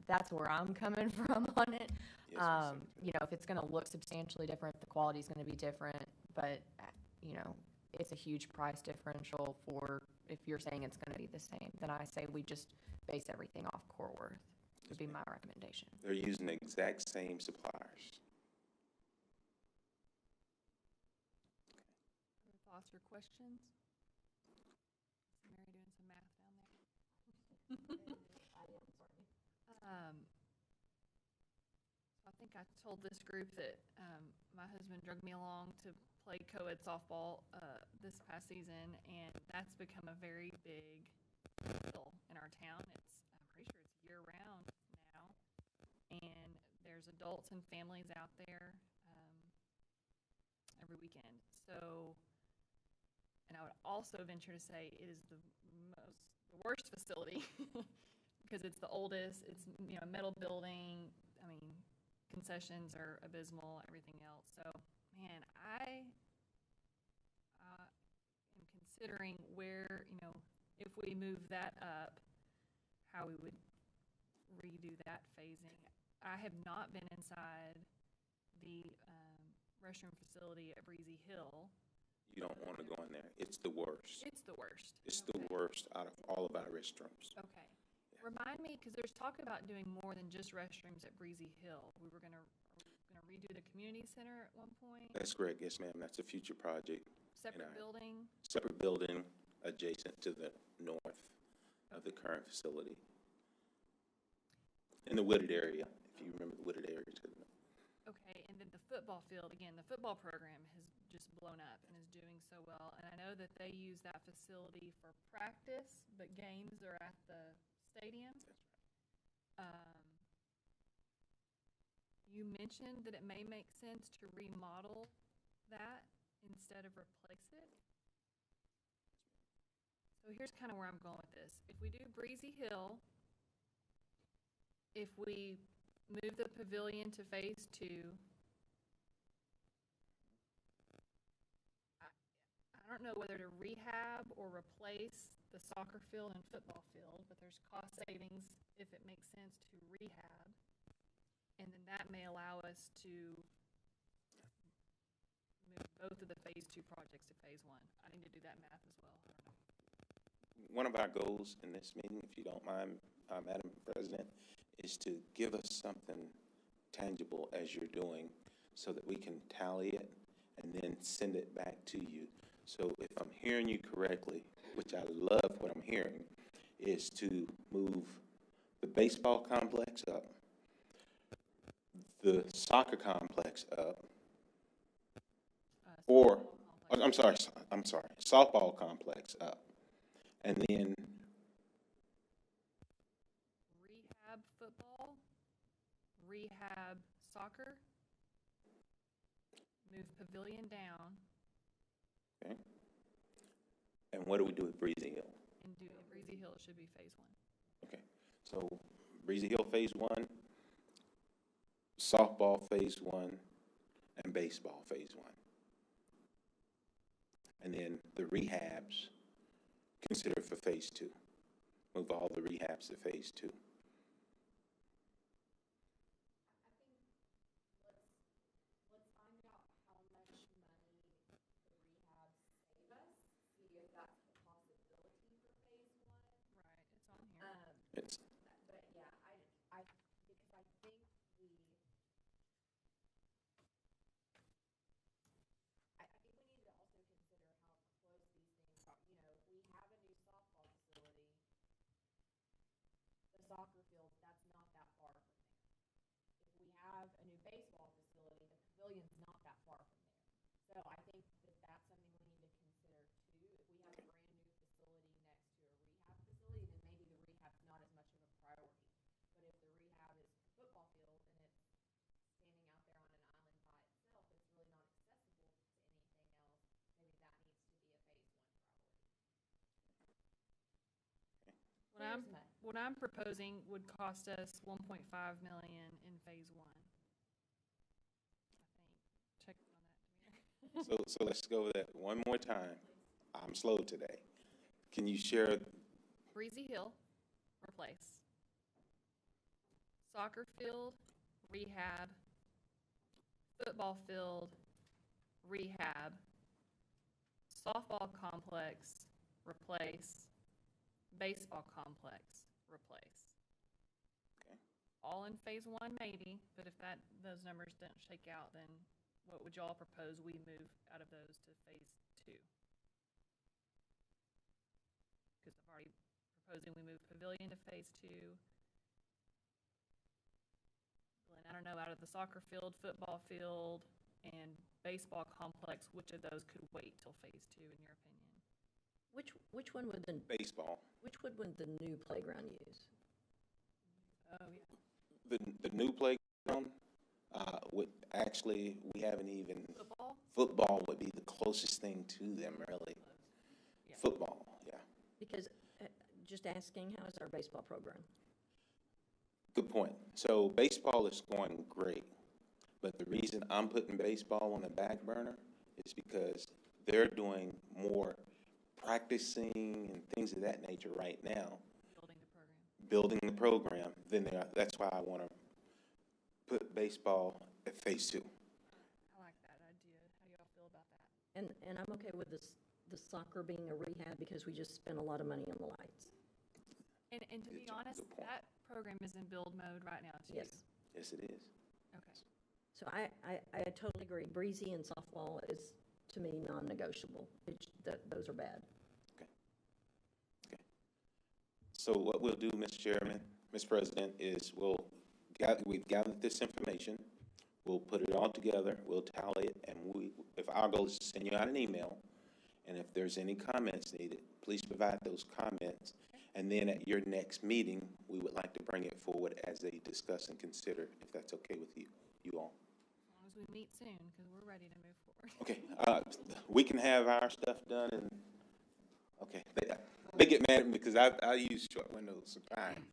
Speaker 2: That's where I'm coming from on it.
Speaker 5: Yes, Ms.
Speaker 2: You know, if it's going to look substantially different, the quality's going to be different, but, you know, it's a huge price differential for, if you're saying it's going to be the same, then I say we just base everything off core worth, would be my recommendation.
Speaker 5: They're using the exact same suppliers.
Speaker 1: Other thoughts or questions? Is Mary doing some math down there? I think I told this group that my husband drug me along to play co-ed softball this past season, and that's become a very big deal in our town. I'm pretty sure it's year-round now, and there's adults and families out there every weekend. So, and I would also venture to say it is the worst facility because it's the oldest. It's, you know, a metal building. I mean, concessions are abysmal, everything else. So, man, I am considering where, you know, if we move that up, how we would redo that phasing. I have not been inside the restroom facility at Breezy Hill.
Speaker 5: You don't want to go in there. It's the worst.
Speaker 1: It's the worst.
Speaker 5: It's the worst out of all of our restrooms.
Speaker 1: Okay. Remind me, because there's talk about doing more than just restrooms at Breezy Hill. We were gonna redo the community center at one point.
Speaker 5: That's correct. Yes, ma'am. That's a future project.
Speaker 1: Separate building.
Speaker 5: Separate building adjacent to the north of the current facility. In the wooded area, if you remember the wooded area to the north.
Speaker 1: Okay, and then the football field, again, the football program has just blown up and is doing so well. And I know that they use that facility for practice, but games are at the stadium. You mentioned that it may make sense to remodel that instead of replace it. So here's kind of where I'm going with this. If we do Breezy Hill, if we move the pavilion to phase 2, I don't know whether to rehab or replace the soccer field and football field, but there's cost savings if it makes sense to rehab. And then that may allow us to move both of the phase 2 projects to phase 1. I need to do that math as well. I don't know.
Speaker 5: One of our goals in this meeting, if you don't mind, Madam President, is to give us something tangible as you're doing so that we can tally it and then send it back to you. So if I'm hearing you correctly, which I love what I'm hearing, is to move the baseball complex up, the soccer complex up, or, I'm sorry, softball complex up, and then
Speaker 1: Rehab football, rehab soccer, move pavilion down,
Speaker 5: okay. And what do we do with Breezy Hill?
Speaker 1: and do Breezy Hill should be phase 1.
Speaker 5: Okay, so Breezy Hill phase 1, softball phase 1, and baseball phase 1. And then the rehabs, consider for phase 2. Move all the rehabs to phase 2.
Speaker 2: Let's find out how much money the rehabs save us, see if that's a possibility for phase 1.
Speaker 1: Right, it's on here.
Speaker 5: It's,
Speaker 2: But yeah, because I think we need to also consider how close these things are. You know, if we have a new softball facility, the soccer field, that's not that far from there. If we have a new baseball facility, the pavilion's not that far from there. So I think that that's something we need to consider too. If we have a brand new facility next to a rehab facility, then maybe the rehab's not as much of a priority. But if the rehab is the football field,
Speaker 1: What I'm proposing would cost us 1.5 million in phase one. I think. Check on that.
Speaker 5: So let's go over that one more time. I'm slow today. Can you share?
Speaker 1: Breezy Hill, replace. Soccer field, rehab. Football field, rehab. Softball complex, replace. Baseball complex, replace.
Speaker 5: Okay.
Speaker 1: All in phase one maybe, but if those numbers don't shake out, then what would y'all propose we move out of those to phase two? Because I'm already proposing we move pavilion to phase two. Glenn, I don't know, out of the soccer field, football field, and baseball complex, which of those could wait till phase two in your opinion?
Speaker 9: Which one would the
Speaker 5: Baseball.
Speaker 9: which one would the new playground use?
Speaker 1: Oh, yeah.
Speaker 5: The new playground, would actually, we haven't even,
Speaker 1: Football?
Speaker 5: football would be the closest thing to them, really.
Speaker 1: Yeah.
Speaker 5: Football, yeah.
Speaker 9: Because, just asking, how is our baseball program?
Speaker 5: Good point. So baseball is going great, but the reason I'm putting baseball on the back burner is because they're doing more practicing and things of that nature right now. Building the program. Then that's why I want to put baseball at phase two.
Speaker 1: I like that idea. How do y'all feel about that?
Speaker 9: And I'm okay with the soccer being a rehab because we just spent a lot of money on the lights.
Speaker 1: And to be honest,
Speaker 5: Good point.
Speaker 1: that program is in build mode right now too.
Speaker 9: Yes.
Speaker 5: Yes, it is.
Speaker 1: Okay.
Speaker 9: So I totally agree. Breezy and softball is, to me, non-negotiable. Those are bad.
Speaker 5: Okay. So what we'll do, Mr. Chairman, Mr. President, is we've gathered this information. We'll put it all together. We'll tally it, and if our goal is to send you out an email, and if there's any comments needed, please provide those comments. And then at your next meeting, we would like to bring it forward as a discuss and consider, if that's okay with you all.
Speaker 1: As long as we meet soon, because we're ready to move forward.
Speaker 5: Okay, we can have our stuff done and, okay, they get mad at me because I use short windows of time.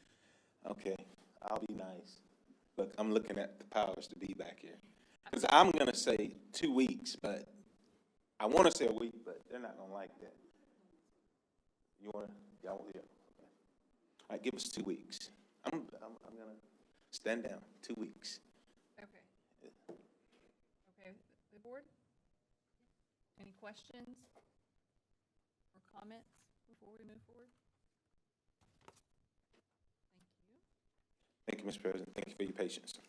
Speaker 5: Okay, I'll be nice. Look, I'm looking at the powers to be back here. Because I'm going to say 2 weeks, but I want to say a week, but they're not going to like that. You want to, y'all, yeah. All right, give us 2 weeks. I'm going to stand down. 2 weeks.
Speaker 1: Okay. Okay, the board? Any questions or comments before we move forward? Thank you.
Speaker 5: Thank you, Mr. President. Thank you for your patience.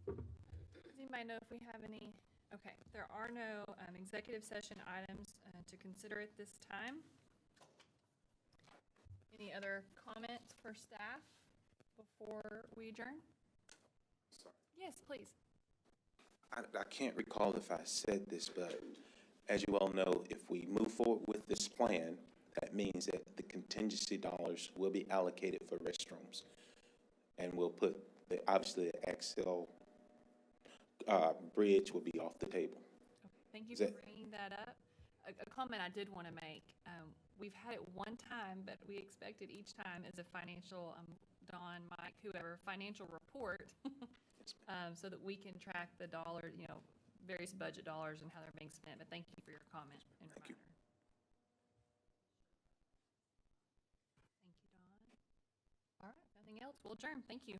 Speaker 1: Does anybody know if we have any? Okay, there are no executive session items to consider at this time. Any other comments for staff before we adjourn?
Speaker 5: Sorry.
Speaker 1: Yes, please.
Speaker 5: I can't recall if I said this, but as you all know, if we move forward with this plan, that means that the contingency dollars will be allocated for restrooms. And we'll put, obviously, the Excel bridge will be off the table.
Speaker 1: Okay, thank you for bringing that up. A comment I did want to make. We've had it one time, but we expected each time as a financial, Don, Mike, whoever, financial report so that we can track the dollar, various budget dollars and how they're being spent. But thank you for your comment and
Speaker 5: Thank you.
Speaker 1: reminder. Thank you, Don. All right, nothing else. We'll adjourn. Thank you.